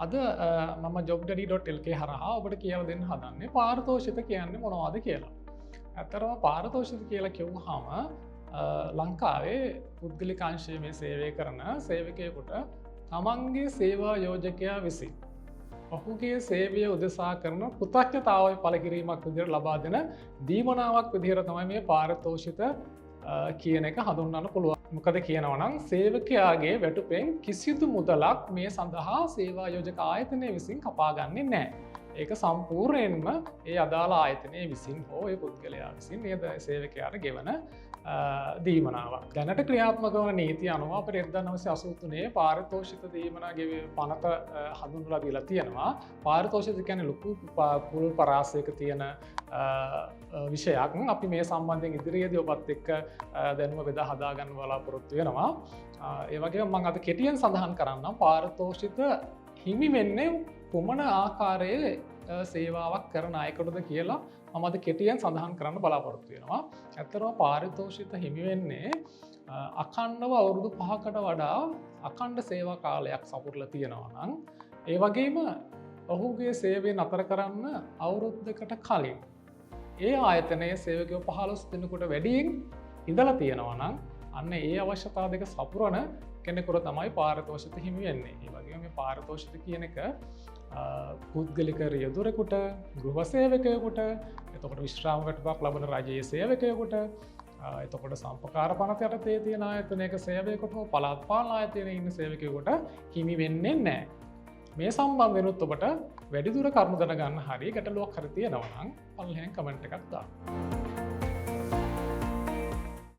අද මම job.lk හරහා ඔබට කියලා දෙන්න හදන්නේ පාරිතෝෂිත කියන්නේ මොනවද කියලා. ඇත්තරම පාරිතෝෂිත කියලා කිව්වහම ලංකාවේ පුද්ගලික අංශයේ මේ සේවය කරන සේවකයෙකුට තමන්ගේ සේවා යෝජකයා විසින් ඔහුගේ සේවය උදෙසා කරන කෘතඥතාවය පළ කිරීමක් විදිහට ලබා දෙන දීමනාවක් විදිහට තමයි මේ පාරිතෝෂිත කියන එක හඳුන්වන්න පුළුවන්. මොකද කියනවනම් සේවකයාගේ වැටුපෙන් කිසිදු මුදලක් මේ සඳහා සේවා යෝජක ආයතනය විසින් කපාගන්නේ නැහැ. ඒක සම්පූර්ණයෙන්ම ඒ අදාළ ආයතනය විසින් හෝ ඒ පුද්ගලයා විසින් නේද සේවකයාට ගෙවන දීමනාවක්. දැනට ක්‍රියාත්මක වන නීතිය අනුව අපිට 1983 පාරිතෝෂිත දීමනා පනත හඳුන්වලා දීලා තියෙනවා. පාරිතෝෂිත කියන්නේ ලොකු පුල් පරාසයක තියෙන විෂයක්. අපි මේ සම්බන්ධයෙන් ඉදිරියේදී ඔබත් එක්ක දැනුම බෙදා හදා ගන්න බලාපොරොත්තු වෙනවා. ඒ වගේම මම අද කෙටියෙන් සඳහන් කරන්නම් පාරිතෝෂිත හිමි වෙන්නේ කුමන ආකාරයේ සේවාවක් කරන අයකටද කියලා මම අද කෙටියෙන් සඳහන් කරන්න බලාපොරොත්තු වෙනවා. ඇත්තටම පාරිතෝෂිත හිමි වෙන්නේ අඛණ්ඩව අවුරුදු 5කට වඩා අඛණ්ඩ සේවා කාලයක් සපුරලා තියෙනවා නම් ඒ වගේම ඔහුගේ සේවය නතර කරන්න අවුරුද්දකට කලින් ඒ ආයතනයේ සේවකයෝ 15 දිනකට වැඩියෙන් ඉඳලා තියෙනවා නම් අන්න ඒ අවශ්‍යතා දෙක සපුරන කෙනෙකුට තමයි පාරිතෝෂිත හිමි වෙන්නේ. ඒ වගේම මේ පාරිතෝෂිත කියන එක පුද්ගලික රියදුරෙකුට, ගෘහ සේවකයෙකුට, එතකොට විශ්‍රාම වැටුපක් ලබන රජයේ සේවකයෙකුට, එතකොට සම්පකාර පනත යටතේ තියෙන ආයතනයක සේවකයෙකුට, පළාත් පාලන ආයතනයේ ඉන්න සේවකයෙකුට හිමි වෙන්නේ නැහැ. මේ සම්බන්ධවෙනුත් ඔබට වැඩිදුර කරුණු දැනගන්න හරි ගැටලුවක් හරි තියෙනවා නම් පල්ලෙහෙන් කමෙන්ට් එකක් දාන්න.